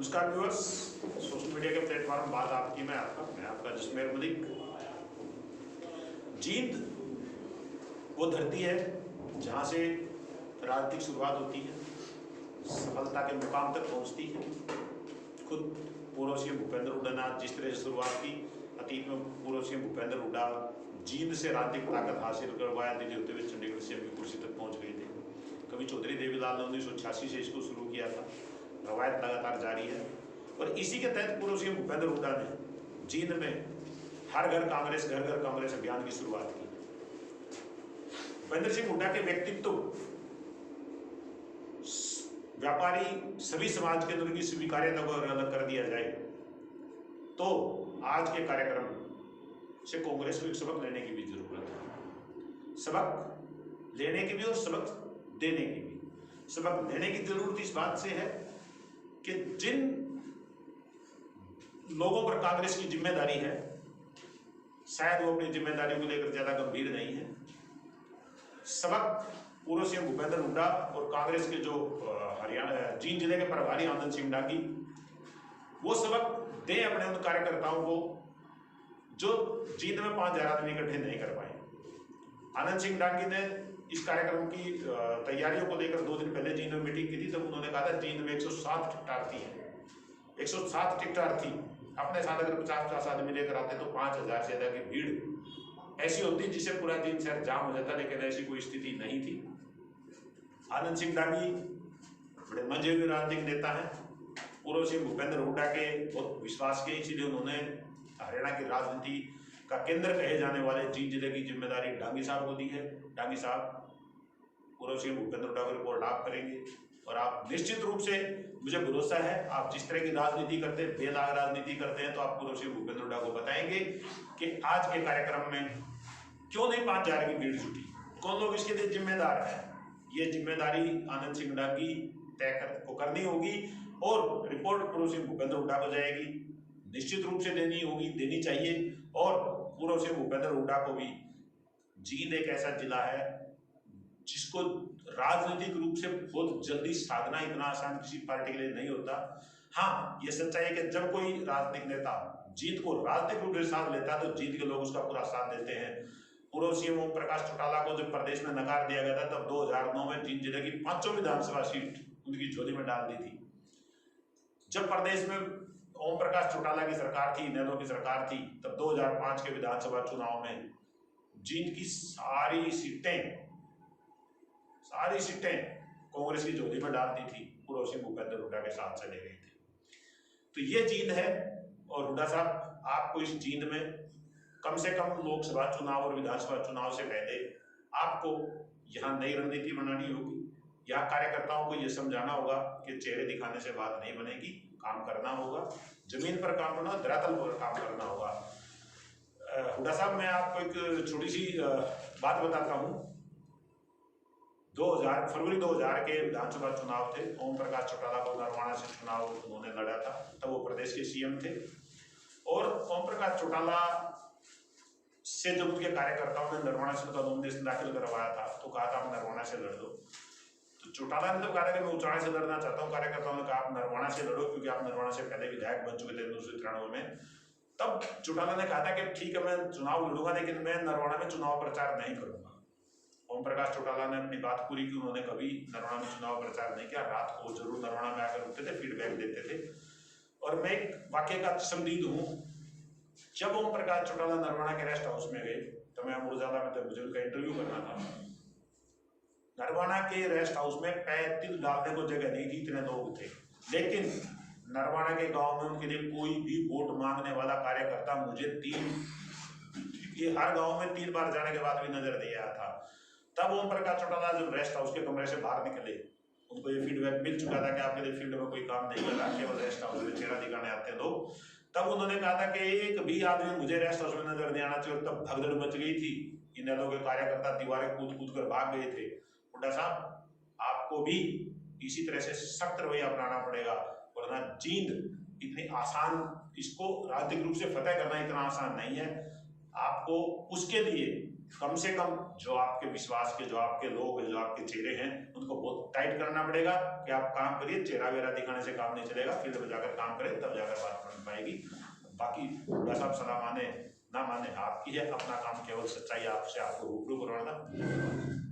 नमस्कार viewers, social media के platform बात आपकी मैं आपका जसमेर मलिक। जींद वो धरती है जहाँ से राजनीतिक शुरुआत होती है, सफलता के मुकाम तक पहुँचती है। खुद पूर्व सीएम भूपेंद्र हुड्डा ने जिस तरह से शुरुआत की, अतीत में पूर्व सीएम भूपेंद्र हुड्डा जींद से राजनीतिक ताकत हासिल करवाया, दिल्ली होते हुए चंडीगढ़ सीएम की कुर्सी तक पहुँच गए थे। कभी चौधरी देवीलाल ने 1986 से इसको शुरू किया था। रवायत लगातार जारी है और इसी के तहत पूर्व सीएम भूपेंद्र हुड्डा ने जींद में हर घर कांग्रेस, घर घर कांग्रेस अभियान की शुरुआत की। भूपेंद्र सिंह हुड्डा के व्यक्तित्व व्यापारी सभी समाज के अंदर की स्वीकार्यता को अलग कर दिया जाए तो आज के कार्यक्रम से कांग्रेस को एक सबक लेने की भी जरूरत है। सबक लेने की भी और सबक देने की भी। सबक लेने की जरूरत इस बात से है कि जिन लोगों पर कांग्रेस की जिम्मेदारी है, शायद वो अपनी जिम्मेदारी को लेकर ज्यादा गंभीर नहीं है। सबक पूर्व सीएम भूपेंद्र हुड्डा और कांग्रेस के जो हरियाणा जींद जिले के प्रभारी आनंद सिंह डांगी, वो सबक दें अपने उन कार्यकर्ताओं को जो जींद में 5000 आदमी इकट्ठे नहीं कर पाए। आनंद सिंह डांगी ने इस कार्यक्रम की तैयारियों को लेकर 2 दिन पहले जींद में मीटिंग की थी, तब उन्होंने कहा था जींद में 107 टिकटार्थी है। 107 टिकटार्थी अपने साथ अगर 50-50 आदमी लेकर आते तो 5000 से ज्यादा की भीड़ ऐसी होती जिससे पूरा जींद शहर जाम हो जाता, लेकिन ऐसी कोई स्थिति नहीं थी। आनंद सिंह डांगी बड़े मंझे हुए राजनीतिक नेता हैं, पूर्व सीएम भूपेंद्र हुड्डा के बहुत विश्वास के, इसीलिए उन्होंने हरियाणा की राजनीति का केंद्र कहे जाने वाले जींद जिले की जिम्मेदारी डांगी साहब को दी है। डांगी साहब पूर्व सीएम भूपेंद्र हुड्डा को रिपोर्ट आप करेंगे और आप निश्चित रूप से, मुझे भरोसा है, आप जिस तरह की राजनीति करते हैं, बेदाग राजनीति करते हैं, तो आप पूर्व सीएम भूपेंद्र हुड्डा को बताएंगे कि आज के कार्यक्रम में क्यों नहीं 5000 की भीड़ जुटी, कौन लोग इसके लिए जिम्मेदार हैं। ये जिम्मेदारी आनंद सिंह डांगी को करनी होगी और रिपोर्ट पूर्व सीएम भूपेंद्र हुड्डा को जाएगी, निश्चित रूप से देनी होगी, देनी चाहिए। और पूर्व सीएम भूपेंद्र हुड्डा को भी, जींद एक ऐसा जिला है जिसको राजनीतिक रूप से बहुत जल्दी साधना इतना आसान किसी पार्टी के लिए नहीं होता। हाँ, ये सच्चाई है कि जब कोई राजनीतिक नेता जींद को राजनीतिक रूप से साध लेता है तो जींद के लोग उसका पूरा साथ देते हैं। पूर्व सीएम ओम प्रकाश चौटाला को जब प्रदेश में नकार दिया गया था, तब 2009 में जींद जिले की 5 विधानसभा सीट उनकी झोली में डाल दी थी। जब प्रदेश में ओम प्रकाश चौटाला की सरकार थी, इनेलो की सरकार थी, तब 2005 के विधानसभा चुनाव में जींद की सारी सीटें कांग्रेस की झोली में डाल दी थी, पूर्व सीएम भूपेंद्र हुड्डा के साथ चले गई थी। तो ये जींद है और हुड्डा साहब, आपको इस जींद में कम से कम लोकसभा चुनाव और विधानसभा चुनाव से पहले आपको यहाँ नई रणनीति बनानी होगी। यहाँ कार्यकर्ताओं को ये समझाना होगा कि चेहरे दिखाने से बात नहीं बनेगी, काम करना होगा, जमीन पर काम करना, धरातल पर काम करना होगा। हुड्डा साहब, मैं आपको एक छोटी सी बात बताता हूँ। फरवरी 2000 के विधानसभा चुनाव थे, ओम प्रकाश चौटाला को नरवाना से चुनाव उन्होंने लड़ा था, तब वो प्रदेश के सीएम थे। और ओम प्रकाश चौटाला से जब उनके कार्यकर्ताओं ने नरवाना से उनका नॉमिनेशन दाखिल करवाया था तो कहा था आप नरवाना से लड़ दो। तो चौटाला ने तो कहा था कि मैं उचाड़ा से लड़ना चाहता हूँ, कार्यकर्ताओं ने कहा आप नरवाना से लड़ो क्योंकि आप नरवाना से पहले विधायक बन चुके थे 1993 में। तब चौटाला ने कहा था कि ठीक है, मैं चुनाव लड़ूंगा लेकिन मैं नरवाना में चुनाव प्रचार नहीं करूंगा। ओम प्रकाश चौटाला ने अपनी बात पूरी की, उन्होंने कभी नरवाना में चुनाव प्रचार नहीं किया, रात को जरूर नरवाना में आकर रुकते थे, फीडबैक देते थे। और मैं एक वाक्य का संदिग्ध हूँ, जब ओम प्रकाश चौटाला नरवाना के रेस्ट हाउस में गए तो मैं अमर में मुझे उनका इंटरव्यू करना था। नरवाना के रेस्ट हाउस में पैर तिल डालने को जगह नहीं थी, इतने लोग थे, लेकिन नरवाना के गांव में उनके लिए कोई भी वोट मांगने वाला कार्यकर्ता मुझे हर गांव में 3 बार जाने के बाद भी नजर नहीं आया था। तब ओम प्रकाश चौटाला जब रेस्ट हाउस के कमरे से बाहर निकले, उनको ये फीडबैक मिल चुका था कि आपके लिए फील्ड में कोई काम नहीं कर रहा, केवल रेस्ट हाउस में चेहरा दिखाने आते हैं लोग। तब उन्होंने कहा था कि एक भी आदमी मुझे रेस्ट हाउस में नजर नहीं आना चाहिए। और तब भगदड़ मच गई थी, इनेलो के कार्यकर्ता दीवारें कूद कर भाग गए थे। हुड्डा साहब, आपको भी इसी तरह से सख्त रवैया अपनाना पड़ेगा, वरना जींद इतनी आसान, इसको राजनीतिक रूप से फतेह करना इतना आसान नहीं है। आपको उसके लिए कम से कम जो आपके विश्वास के, जो आपके लोग हैं, जो आपके चेहरे हैं, उनको बहुत टाइट करना पड़ेगा कि आप काम करिए। चेहरा वेरा दिखाने से काम नहीं चलेगा, फील्ड में जाकर काम करें, तब जाकर बात बन पाएगी। बाकी हुड्डा साहब सलाह माने ना माने आपकी है, अपना काम केवल सच्चाई आपसे आपको रूबरू करवाना।